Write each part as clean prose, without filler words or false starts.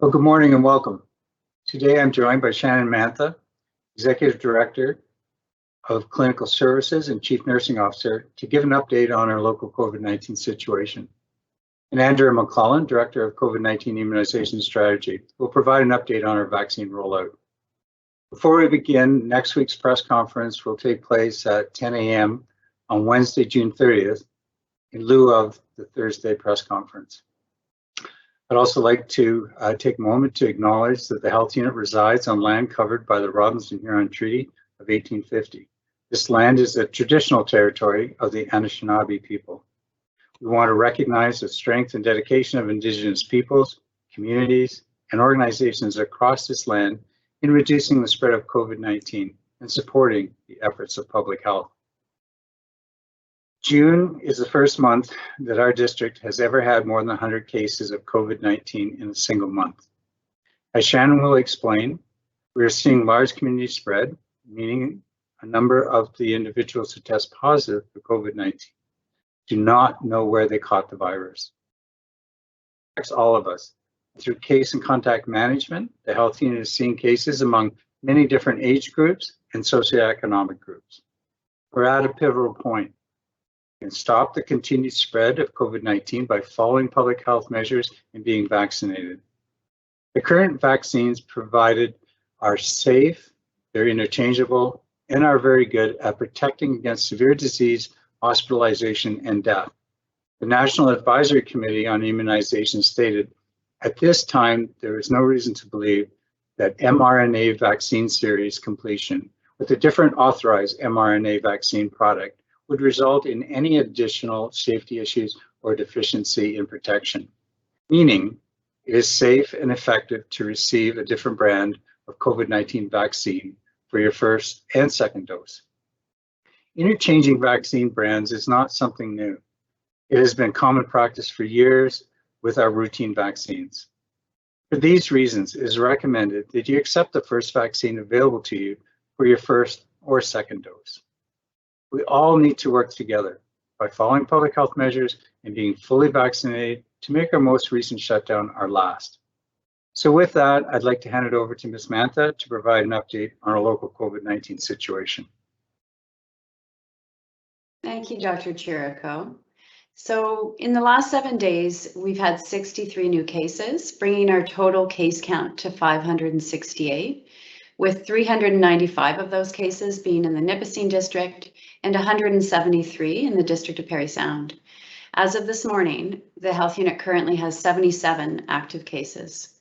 Well, good morning and welcome. Today I'm joined by Shannon Mantha, Executive Director of Clinical Services and Chief Nursing Officer, to give an update on our local COVID-19 situation. And Andrea McLellan, Director of COVID-19 Immunization Strategy, will provide an update on our vaccine rollout. Before we begin, next week's press conference will take place at 10 a.m. on Wednesday, June 30th, in lieu of the Thursday press conference. I'd also like to take a moment to acknowledge that the health unit resides on land covered by the Robinson-Huron Treaty of 1850. This land is the traditional territory of the Anishinaabe people. We want to recognize the strength and dedication of Indigenous peoples, communities, and organizations across this land in reducing the spread of COVID-19 and supporting the efforts of public health. June is the first month that our district has ever had more than 100 cases of COVID-19 in a single month. As Shannon will explain, we are seeing large community spread, meaning a number of the individuals who test positive for COVID-19 do not know where they caught the virus. It affects all of us. Through case and contact management, the health unit is seeing cases among many different age groups and socioeconomic groups. We're at a pivotal point. We can stop the continued spread of COVID-19 by following public health measures and being vaccinated. The current vaccines provided are safe, they're interchangeable, and are very good at protecting against severe disease, hospitalization, and death. The National Advisory Committee on Immunization stated, at this time, there is no reason to believe that mRNA vaccine series completion with a different authorized mRNA vaccine product would result in any additional safety issues or deficiency in protection, meaning it is safe and effective to receive a different brand of COVID-19 vaccine for your first and second dose. Interchanging vaccine brands is not something new. It has been common practice for years with our routine vaccines. For these reasons, it is recommended that you accept the first vaccine available to you for your first or second dose. We all need to work together by following public health measures and being fully vaccinated to make our most recent shutdown our last. So with that, I'd like to hand it over to Ms. Mantha to provide an update on our local COVID-19 situation. Thank you, Dr. Chirico. So in the last 7 days, we've had 63 new cases, bringing our total case count to 568, with 395 of those cases being in the Nipissing district and 173 in the district of Parry Sound. As of this morning, the health unit currently has 77 active cases.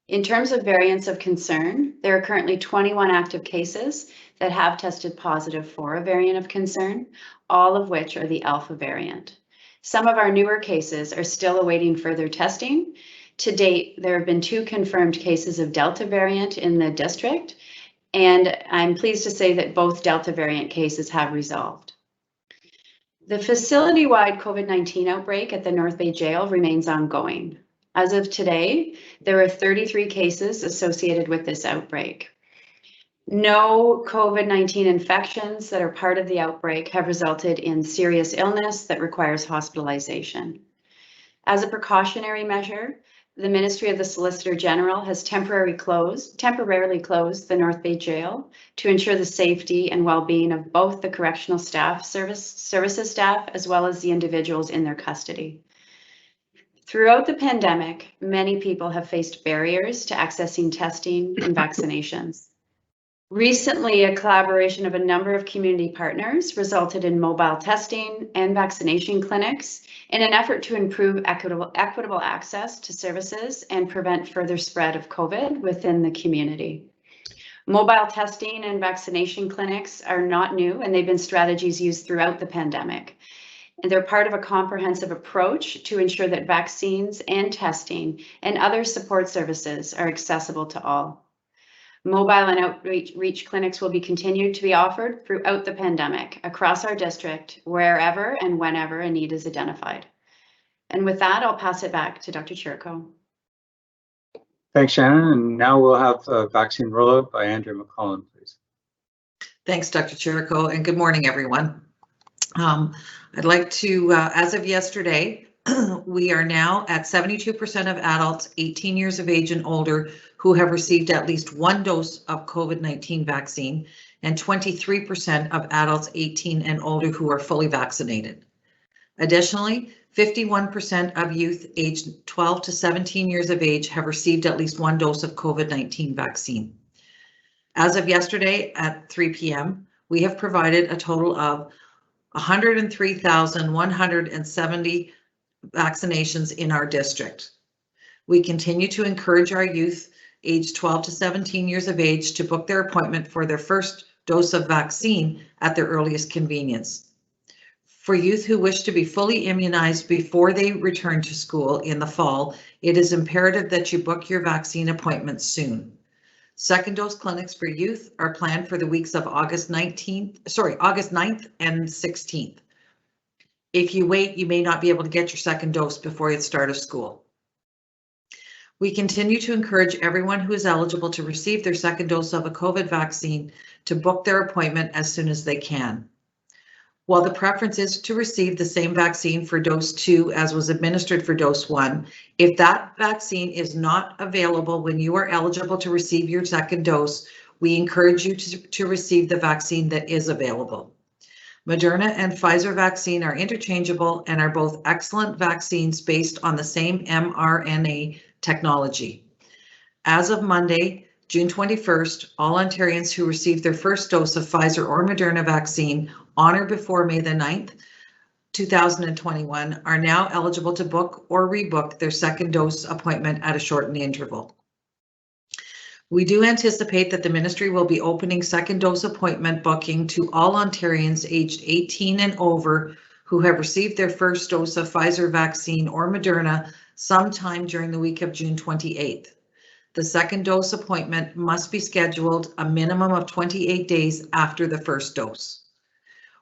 In terms of variants of concern, there are currently 21 active cases that have tested positive for a variant of concern, all of which are the Alpha variant. Some of our newer cases are still awaiting further testing. To date, there have been 2 confirmed cases of Delta variant in the district, and I'm pleased to say that both Delta variant cases have resolved. The facility-wide COVID-19 outbreak at the North Bay Jail remains ongoing. As of today, there are 33 cases associated with this outbreak. No COVID-19 infections that are part of the outbreak have resulted in serious illness that requires hospitalization. As a precautionary measure, the Ministry of the Solicitor General has temporarily closed the North Bay Jail to ensure the safety and well-being of both the correctional staff, services staff, as well as the individuals in their custody. Throughout the pandemic, many people have faced barriers to accessing testing and vaccinations. Recently, a collaboration of a number of community partners resulted in mobile testing and vaccination clinics in an effort to improve equitable access to services and prevent further spread of COVID within the community. Mobile testing and vaccination clinics are not new, and they've been strategies used throughout the pandemic. And they're part of a comprehensive approach to ensure that vaccines and testing and other support services are accessible to all. Mobile and outreach clinics will be continued to be offered throughout the pandemic across our district, wherever and whenever a need is identified. And with that, I'll pass it back to Dr. Chirico. Thanks, Shannon. And now we'll have a vaccine rollout by Andrea McLellan, please. Thanks, Dr. Chirico, and good morning, everyone. I'd like to, as of yesterday, we are now at 72% of adults 18 years of age and older who have received at least one dose of COVID-19 vaccine, and 23% of adults 18 and older who are fully vaccinated. Additionally, 51% of youth aged 12 to 17 years of age have received at least one dose of COVID-19 vaccine. As of yesterday at 3 p.m., we have provided a total of 103,170 vaccinations in our district. We continue to encourage our youth aged 12 to 17 years of age to book their appointment for their first dose of vaccine at their earliest convenience. For youth who wish to be fully immunized before they return to school in the fall, it is imperative that you book your vaccine appointments soon. Second dose clinics for youth are planned for the weeks of August 9th and 16th. If you wait, you may not be able to get your second dose before the start of school. We continue to encourage everyone who is eligible to receive their second dose of a COVID vaccine to book their appointment as soon as they can. While the preference is to receive the same vaccine for dose 2 as was administered for dose 1, if that vaccine is not available when you are eligible to receive your second dose, we encourage you to receive the vaccine that is available. Moderna and Pfizer vaccine are interchangeable and are both excellent vaccines based on the same mRNA technology. As of Monday, June 21st, all Ontarians who received their first dose of Pfizer or Moderna vaccine on or before May the 9th, 2021 are now eligible to book or rebook their second dose appointment at a shortened interval. We do anticipate that the ministry will be opening second dose appointment booking to all Ontarians aged 18 and over who have received their first dose of Pfizer vaccine or Moderna sometime during the week of June 28th. The second dose appointment must be scheduled a minimum of 28 days after the first dose.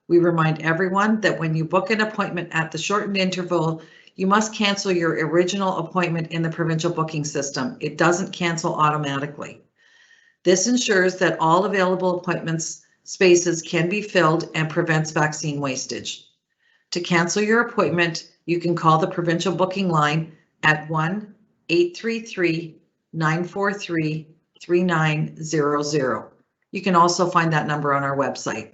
We remind everyone that when you book an appointment at the shortened interval, you must cancel your original appointment in the provincial booking system. It doesn't cancel automatically. This ensures that all available appointments spaces can be filled and prevents vaccine wastage. To cancel your appointment, you can call the provincial booking line at 1-833-943-3900. You can also find that number on our website.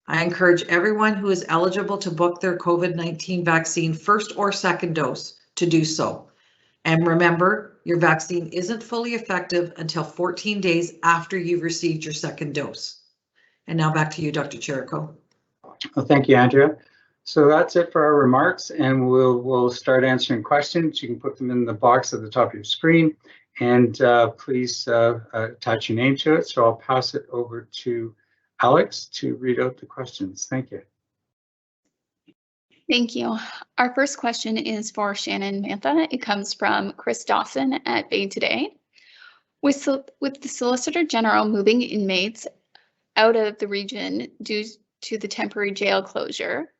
I encourage everyone who is eligible to book their COVID-19 vaccine first or second dose to do so. And remember, your vaccine isn't fully effective until 14 days after you've received your second dose. And now back to you, Dr. Chirico. Well, thank you, Andrea. So that's it for our remarks, and we'll start answering questions. You can put them in the box at the top of your screen, and please attach your name to it. So I'll pass it over to Alex to read out the questions. Thank you. Thank you. Our first question is for Shannon Mantha. It comes from Chris Dawson at Bay Today. With the Solicitor General moving inmates out of the region due to the temporary jail closure,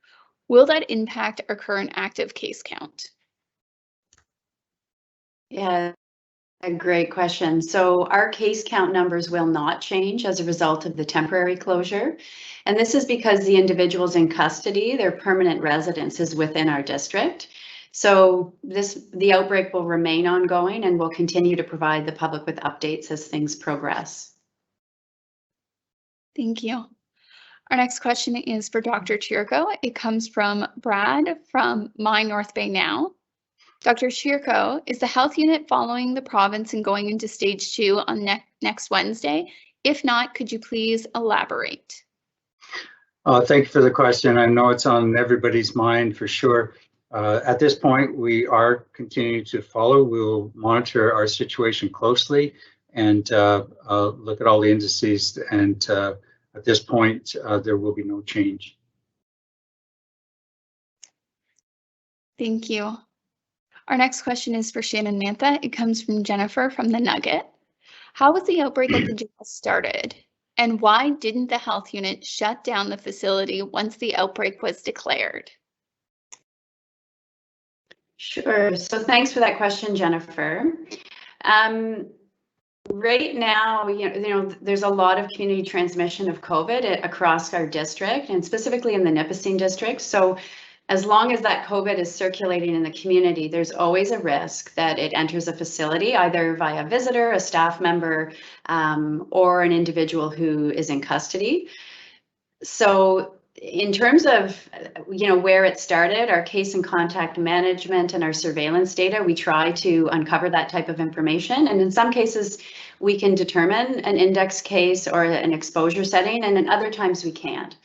will that impact our current active case count? Yeah, a great question. So our case count numbers will not change as a result of the temporary closure. And this is because the individuals in custody, their permanent residence is within our district. So the outbreak will remain ongoing, and we'll continue to provide the public with updates as things progress. Thank you. Our next question is for Dr. Chirico. It comes from Brad from My North Bay Now. Dr. Chirico, is the health unit following the province and going into stage 2 on next Wednesday? If not, could you please elaborate? Thank you for the question. I know it's on everybody's mind for sure. At this point, we are continuing to follow. We'll monitor our situation closely and look at all the indices. And at this point, there will be no change. Thank you. Our next question is for Shannon Mantha. It comes from Jennifer from The Nugget. How was the outbreak at the jail started? And why didn't the health unit shut down the facility once the outbreak was declared? Sure. So thanks for that question, Jennifer. Right now, there's a lot of community transmission of COVID across our district, and specifically in the Nipissing district. So as long as that COVID is circulating in the community, there's always a risk that it enters a facility, either via a visitor, a staff member, or an individual who is in custody. So in terms of, where it started, our case and contact management and our surveillance data, we try to uncover that type of information. And in some cases, we can determine an index case or an exposure setting, and in other times we can't.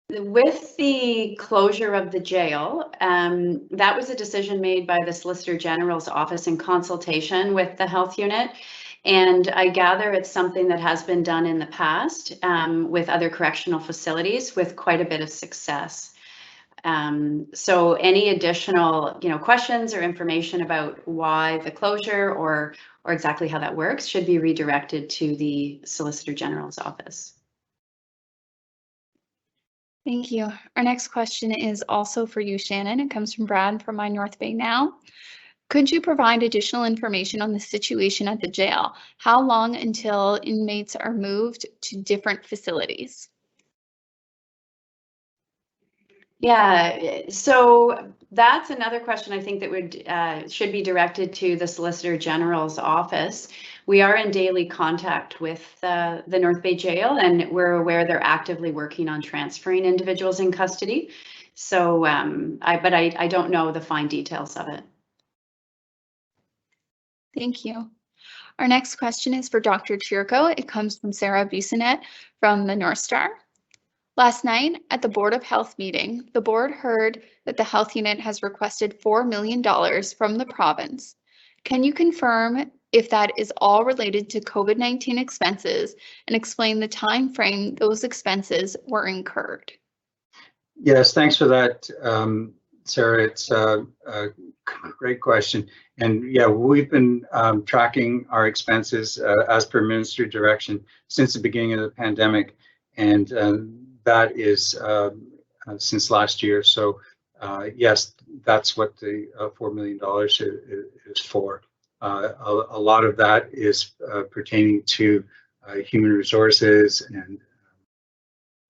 With the closure of the jail, that was a decision made by the Solicitor General's office in consultation with the health unit. And I gather it's something that has been done in the past with other correctional facilities with quite a bit of success. So any additional, questions or information about why the closure or exactly how that works should be redirected to the Solicitor General's office. Thank you. Our next question is also for you, Shannon. It comes from Brad from My North Bay Now. Could you provide additional information on the situation at the jail? How long until inmates are moved to different facilities? Yeah, so that's another question I think that should be directed to the Solicitor General's office. We are in daily contact with the North Bay Jail, and we're aware they're actively working on transferring individuals in custody. So, but I don't know the fine details of it. Thank you. Our next question is for Dr. Chirico. It comes from Sarah Businet from the North Star. Last night at the Board of Health meeting, the board heard that the health unit has requested $4 million from the province. Can you confirm if that is all related to COVID-19 expenses and explain the time frame those expenses were incurred? Yes, thanks for that, Sarah. It's a great question. And yeah, we've been tracking our expenses as per ministry direction since the beginning of the pandemic. And that is since last year. So yes, that's what the $4 million is for. A lot of that is pertaining to human resources and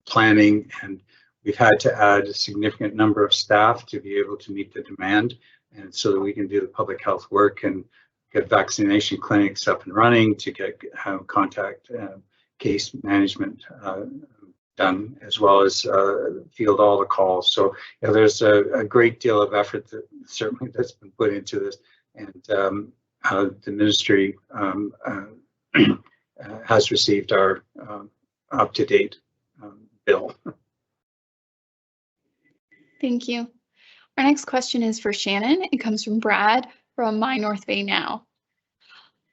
planning, and we've had to add a significant number of staff to be able to meet the demand, and so that we can do the public health work and get vaccination clinics up and running, to get contact case management done, as well as field all the calls. So there's a great deal of effort that certainly that's been put into this, and the ministry has received our up-to-date bill. Thank you. Our next question is for Shannon. It comes from Brad from My North Bay Now.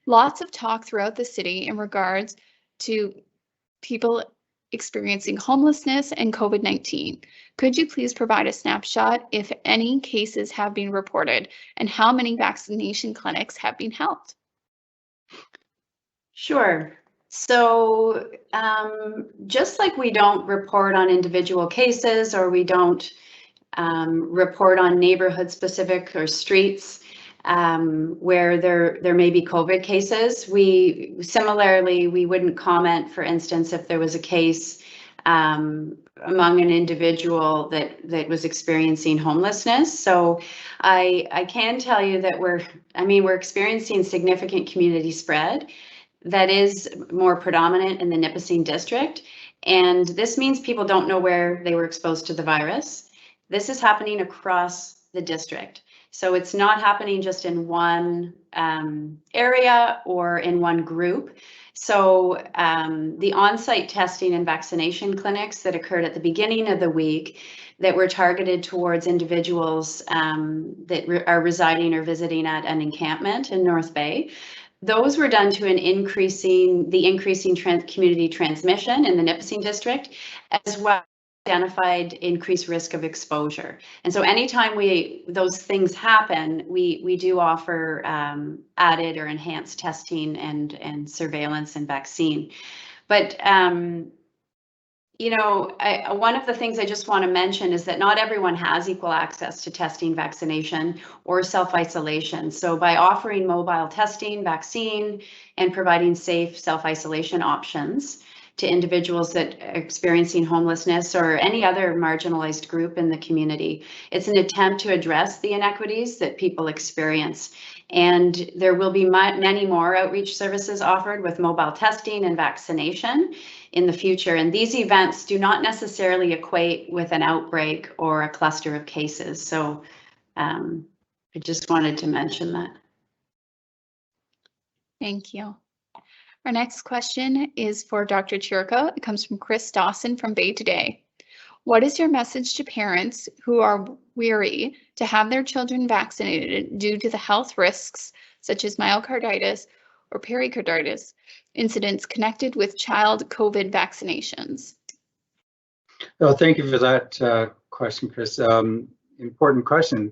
Lots of talk throughout the city in regards to people experiencing homelessness and COVID-19. Could you please provide a snapshot if any cases have been reported and how many vaccination clinics have been held? Sure. So just like we don't report on individual cases, or we don't report on neighborhood specific or streets where there may be COVID cases, we wouldn't comment, for instance, if there was a case among an individual that was experiencing homelessness. So I can tell you that we're experiencing significant community spread that is more predominant in the Nipissing district. And this means people don't know where they were exposed to the virus. This is happening across the district. So it's not happening just in one area or in one group. So the on-site testing and vaccination clinics that occurred at the beginning of the week that were targeted towards individuals that are residing or visiting at an encampment in North Bay, those were done to increasing community transmission in the Nipissing district, as well as identified increased risk of exposure. And so anytime those things happen, we do offer added or enhanced testing and surveillance and vaccine. But one of the things I just want to mention is that not everyone has equal access to testing, vaccination, or self-isolation. So by offering mobile testing, vaccine, and providing safe self-isolation options to individuals that are experiencing homelessness or any other marginalized group in the community. It's an attempt to address the inequities that people experience. And there will be many more outreach services offered with mobile testing and vaccination in the future. And these events do not necessarily equate with an outbreak or a cluster of cases. So I just wanted to mention that. Thank you. Our next question is for Dr. Chirico. It comes from Chris Dawson from Bay Today. What is your message to parents who are weary to have their children vaccinated due to the health risks such as myocarditis or pericarditis incidents connected with child COVID vaccinations? Well, thank you for that question, Chris. Important question.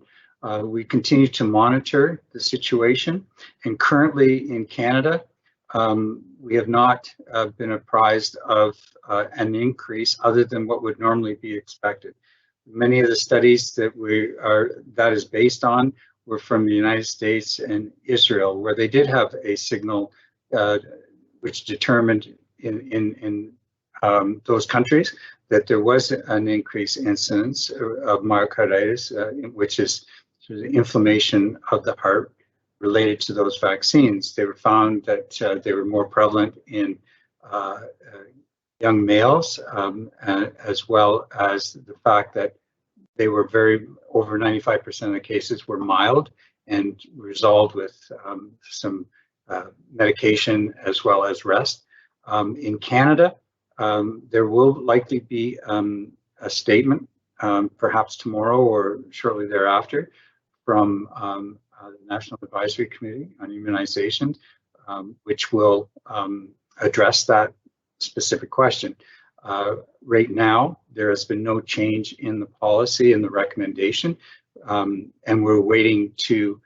We continue to monitor the situation, and currently in Canada, we have not been apprised of an increase other than what would normally be expected. Many of the studies that is based on were from the United States and Israel, where they did have a signal which determined in those countries that there was an increased incidence of myocarditis, which is sort of inflammation of the heart related to those vaccines. They were found that they were more prevalent in young males, as well as the fact that they were over 95% of the cases were mild and resolved with some medication as well as rest. In Canada, there will likely be a statement, perhaps tomorrow or shortly thereafter, from the National Advisory Committee on Immunization, which will address that specific question. Right now, there has been no change in the policy and the recommendation, and we're waiting to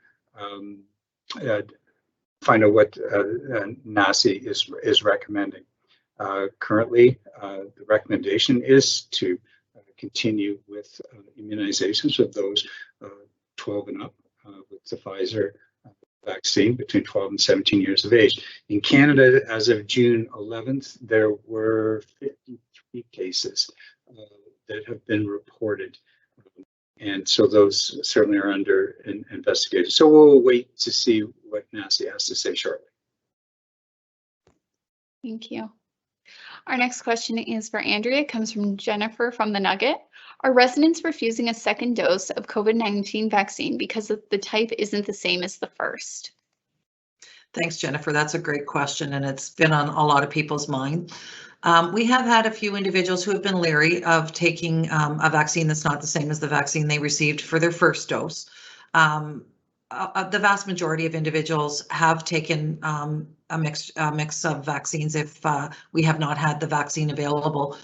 find out what NACI is recommending. Currently, the recommendation is to continue with immunizations of those 12 and up with the Pfizer vaccine between 12 and 17 years of age. In Canada, as of June 11th, there were 53 cases that have been reported. And so those certainly are under investigation. So we'll wait to see what NACI has to say shortly. Thank you. Our next question is for Andrea. It comes from Jennifer from The Nugget. Are residents refusing a second dose of COVID-19 vaccine because the type isn't the same as the first? Thanks, Jennifer. That's a great question, and it's been on a lot of people's mind. We have had a few individuals who have been leery of taking a vaccine that's not the same as the vaccine they received for their first dose. The vast majority of individuals have taken a mix of vaccines if we have not had the vaccine available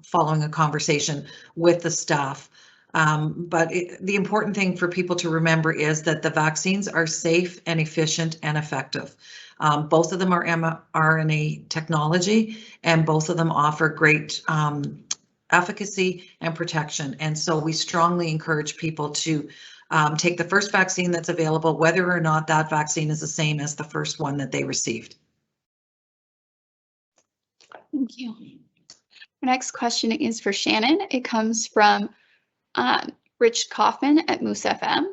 following a conversation with the staff. But the important thing for people to remember is that the vaccines are safe and efficient and effective. Both of them are mRNA technology, and both of them offer great efficacy and protection. And so we strongly encourage people to take the first vaccine that's available, whether or not that vaccine is the same as the first one that they received. Thank you. Our next question is for Shannon. It comes from Rich Kaufman at Moose FM.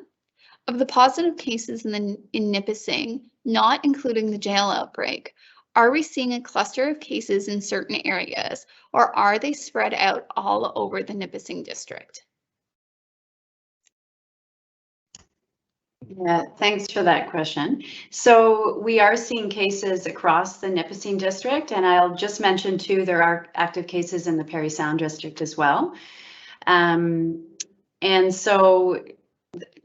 Of the positive cases in Nipissing, not including the jail outbreak, are we seeing a cluster of cases in certain areas, or are they spread out all over the Nipissing district? Yeah, thanks for that question. So we are seeing cases across the Nipissing district, and I'll just mention too, there are active cases in the Parry Sound district as well. And so,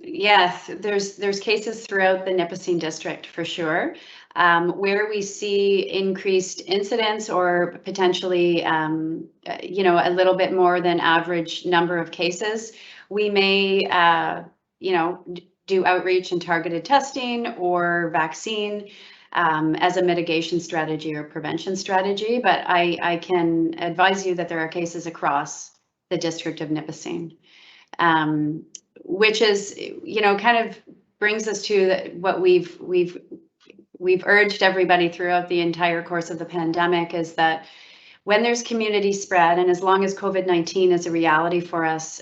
yes, there's cases throughout the Nipissing district for sure. Where we see increased incidence or potentially, you know, a little bit more than average number of cases, we may, you know, do outreach and targeted testing or vaccine as a mitigation strategy or prevention strategy. But I can advise you that there are cases across the district of Nipissing, which is, you know, kind of brings us to what we've urged everybody throughout the entire course of the pandemic, is that when there's community spread, and as long as COVID-19 is a reality for us,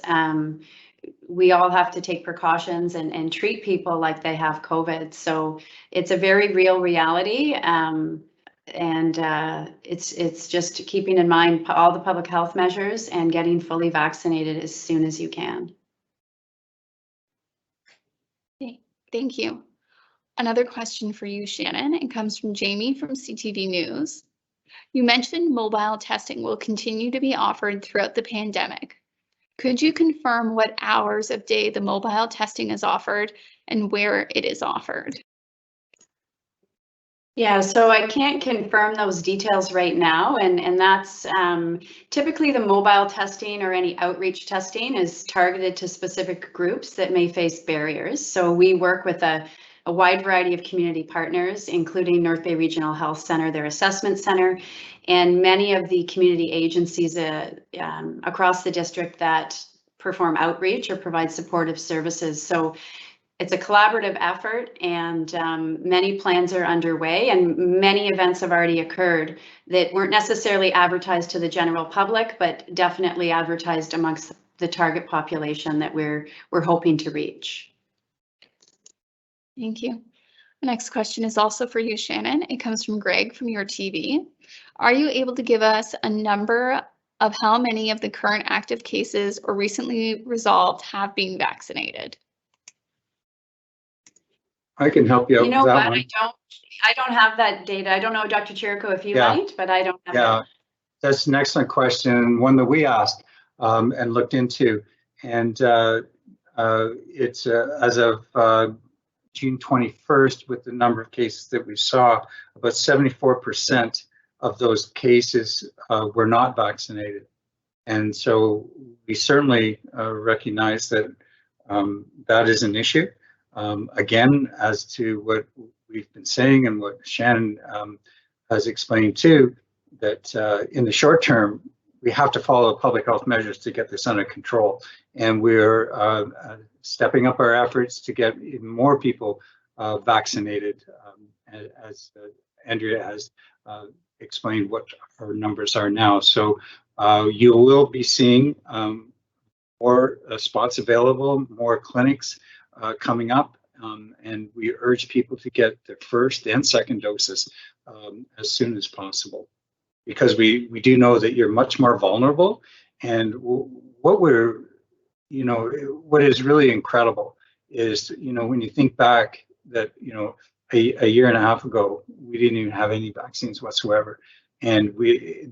we all have to take precautions and treat people like they have COVID. So it's a very real reality. It's just keeping in mind all the public health measures and getting fully vaccinated as soon as you can. Okay, thank you. Another question for you, Shannon. It comes from Jamie from CTV News. You mentioned mobile testing will continue to be offered throughout the pandemic. Could you confirm what hours of day the mobile testing is offered and where it is offered? Yeah, so I can't confirm those details right now, and that's typically the mobile testing or any outreach testing is targeted to specific groups that may face barriers. So we work with a wide variety of community partners, including North Bay Regional Health Center, their assessment center, and many of the community agencies across the district that perform outreach or provide supportive services. So it's a collaborative effort, and many plans are underway, and many events have already occurred that weren't necessarily advertised to the general public, but definitely advertised amongst the target population that we're hoping to reach. Thank you. The next question is also for you, Shannon. It comes from Greg from your TV. Are you able to give us a number of how many of the current active cases or recently resolved have been vaccinated? I can help you out with that one. I don't have that data. I don't know, Dr. Chirico, if you might, but I don't have that. That's an excellent question, one that we asked and looked into. And it's as of June 21st, with the number of cases that we saw, about 74% of those cases were not vaccinated. And so we certainly recognize that that is an issue. Again, as to what we've been saying and what Shannon has explained too, that in the short term, we have to follow public health measures to get this under control. And we're stepping up our efforts to get even more people vaccinated, as Andrea has explained what our numbers are now. So you will be seeing more spots available, more clinics coming up, and we urge people to get their first and second doses as soon as possible, because we do know that you're much more vulnerable. And what is really incredible is, when you think back that, a year and a half ago, we didn't even have any vaccines whatsoever. And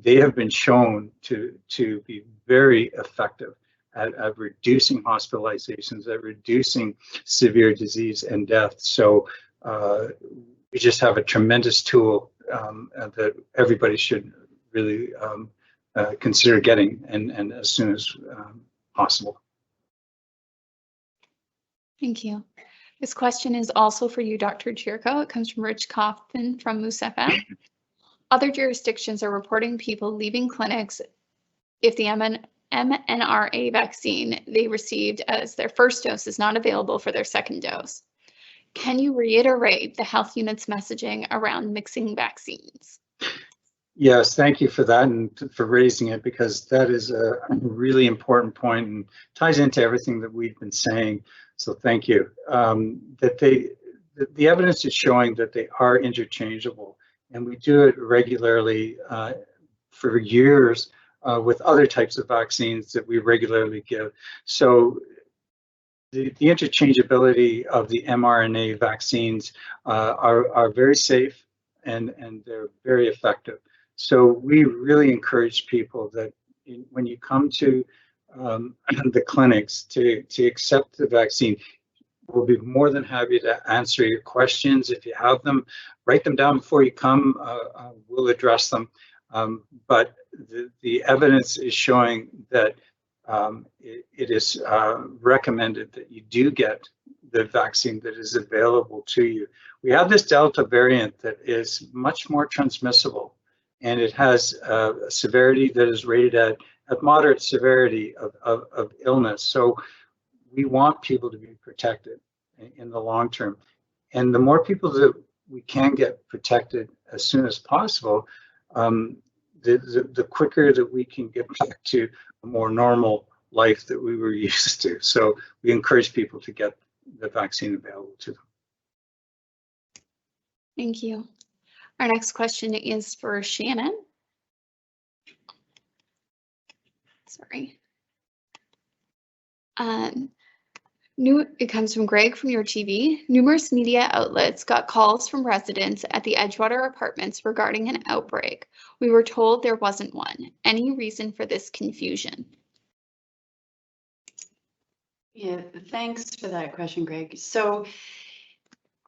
they have been shown to be very effective at reducing hospitalizations, at reducing severe disease and death. So we just have a tremendous tool that everybody should really consider getting, and as soon as possible. Thank you. This question is also for you, Dr. Chirico. It comes from Rich Kaufman from Moose FM. Other jurisdictions are reporting people leaving clinics if the mRNA vaccine they received as their first dose is not available for their second dose. Can you reiterate the health unit's messaging around mixing vaccines? Yes, thank you for that and for raising it, because that is a really important point and ties into everything that we've been saying. So thank you. The evidence is showing that they are interchangeable, and we do it regularly for years with other types of vaccines that we regularly give. So the interchangeability of the mRNA vaccines are very safe, and they're very effective. So we really encourage people that when you come to the clinics to accept the vaccine, we'll be more than happy to answer your questions. If you have them, write them down before you come. We'll address them. But the evidence is showing that it is recommended that you do get the vaccine that is available to you. We have this Delta variant that is much more transmissible, and it has a severity that is rated at moderate severity of illness. So we want people to be protected in the long term. And the more people that we can get protected as soon as possible, the quicker that we can get back to a more normal life that we were used to. So we encourage people to get the vaccine available to them. Thank you. Our next question is for Shannon. Sorry. It comes from Greg from your TV. Numerous media outlets got calls from residents at the Edgewater apartments regarding an outbreak. We were told there wasn't one. Any reason for this confusion? Yeah, thanks for that question, Greg. So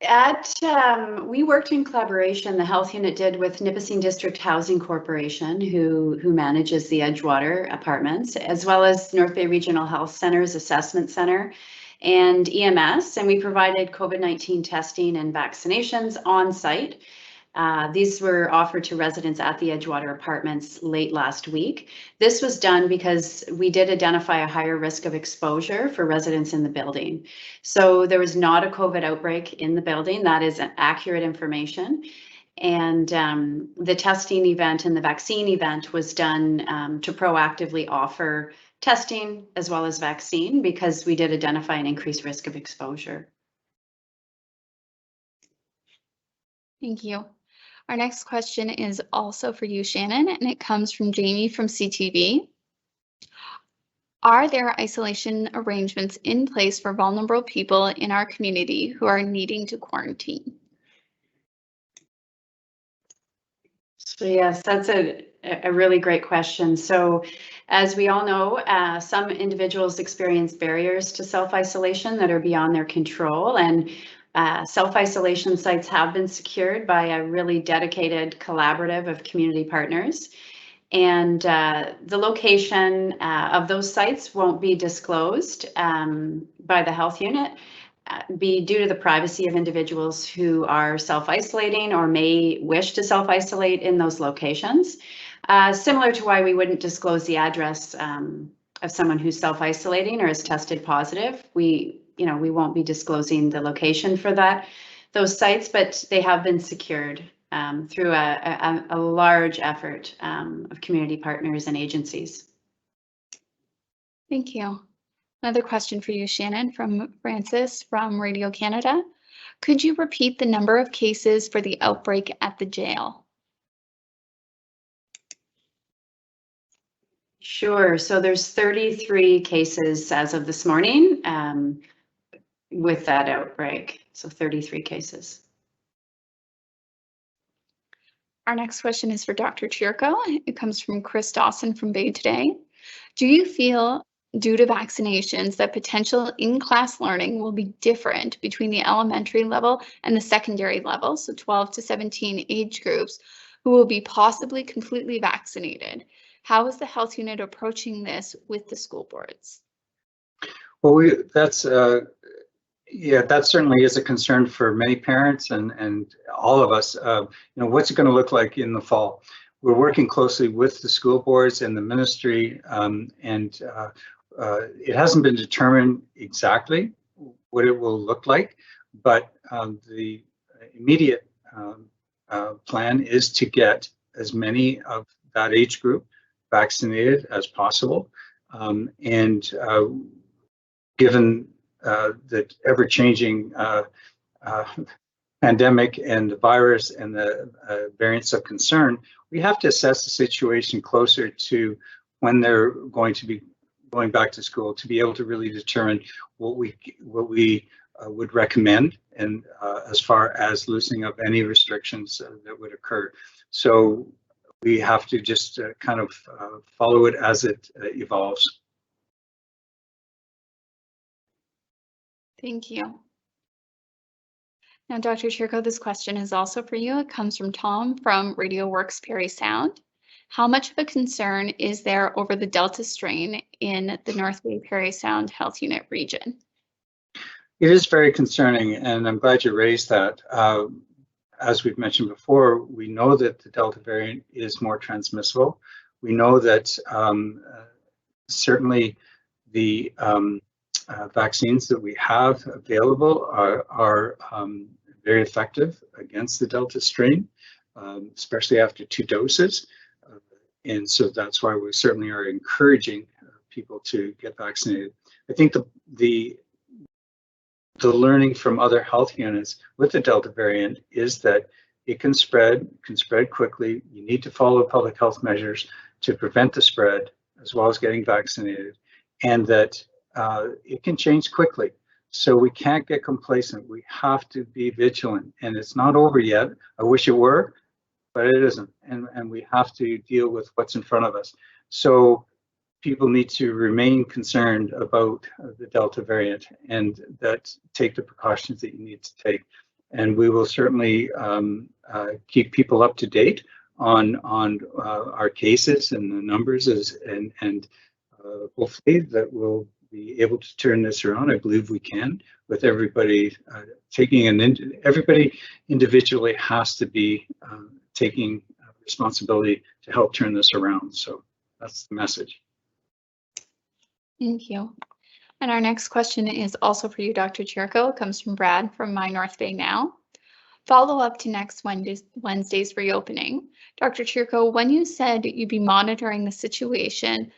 we worked in collaboration, the health unit did, with Nipissing District Housing Corporation, who manages the Edgewater apartments, as well as North Bay Regional Health Center's Assessment Center and EMS, and we provided COVID-19 testing and vaccinations on site. These were offered to residents at the Edgewater apartments late last week. This was done because we did identify a higher risk of exposure for residents in the building. So there was not a COVID outbreak in the building. That is accurate information. And the testing event and the vaccine event was done to proactively offer testing as well as vaccine, because we did identify an increased risk of exposure. Thank you. Our next question is also for you, Shannon, and it comes from Jamie from CTV. Are there isolation arrangements in place for vulnerable people in our community who are needing to quarantine? So yes, that's a really great question. So as we all know, some individuals experience barriers to self-isolation that are beyond their control, and self-isolation sites have been secured by a really dedicated collaborative of community partners. And the location of those sites won't be disclosed by the health unit, be due to the privacy of individuals who are self-isolating or may wish to self-isolate in those locations. Similar to why we wouldn't disclose the address of someone who's self-isolating or is tested positive. We won't be disclosing the location for those sites, but they have been secured through a large effort of community partners and agencies. Thank you. Another question for you, Shannon, from Francis from Radio Canada. Could you repeat the number of cases for the outbreak at the jail? Sure. So there's 33 cases as of this morning with that outbreak. So 33 cases. Our next question is for Dr. Chirico. It comes from Chris Dawson from Bay Today. Do you feel, due to vaccinations, that potential in-class learning will be different between the elementary level and the secondary level, so 12 to 17 age groups, who will be possibly completely vaccinated? How is the health unit approaching this with the school boards? Well, that certainly is a concern for many parents and all of us. What's it going to look like in the fall? We're working closely with the school boards and the ministry, and it hasn't been determined exactly what it will look like, but the immediate plan is to get as many of that age group vaccinated as possible. And given the ever-changing pandemic and the virus and the variants of concern, we have to assess the situation closer to when they're going to be going back to school to be able to really determine what we would recommend, and as far as loosening of any restrictions that would occur. So we have to just kind of follow it as it evolves. Thank you. Now, Dr. Chirico, this question is also for you. It comes from Tom from Radio Works Parry Sound. How much of a concern is there over the Delta strain in the North Bay Parry Sound Health Unit region? It is very concerning, and I'm glad you raised that. As we've mentioned before, we know that the Delta variant is more transmissible. We know that certainly the vaccines that we have available are very effective against the Delta strain, especially after 2 doses. And so that's why we certainly are encouraging people to get vaccinated. I think the learning from other health units with the Delta variant is that it can spread quickly. You need to follow public health measures to prevent the spread, as well as getting vaccinated, and that it can change quickly. So we can't get complacent. We have to be vigilant, and it's not over yet. I wish it were, but it isn't, and we have to deal with what's in front of us. So people need to remain concerned about the Delta variant, and that take the precautions that you need to take. And we will certainly keep people up to date on our cases and the numbers, and hopefully that we'll be able to turn this around. I believe we can, with everybody everybody individually has to be taking responsibility to help turn this around. So that's the message. Thank you. And our next question is also for you, Dr. Chirico. It comes from Brad from My North Bay Now. Follow up to next Wednesday's reopening. Dr. Chirico, when you said you'd be monitoring the situation,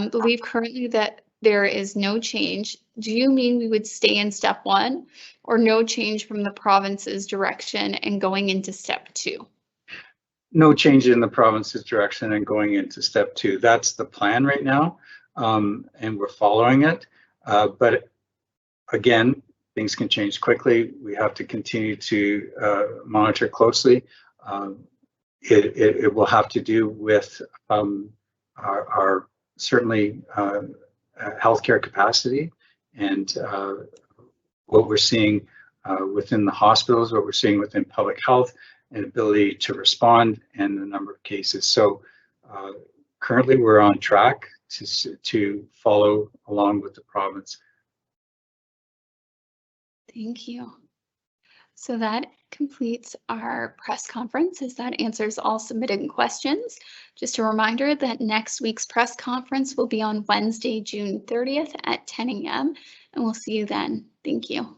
believe currently that there is no change. Do you mean we would stay in step 1, or no change from the province's direction and going into step 2? No change in the province's direction and going into step 2. That's the plan right now, and we're following it. But again, things can change quickly. We have to continue to monitor closely. It will have to do with our certainly healthcare capacity, and what we're seeing within the hospitals, what we're seeing within public health, and ability to respond, and the number of cases. So currently we're on track to follow along with the province. Thank you. So that completes our press conference, as that answers all submitted questions. Just a reminder that next week's press conference will be on Wednesday, June 30th at 10 a.m. and we'll see you then. Thank you.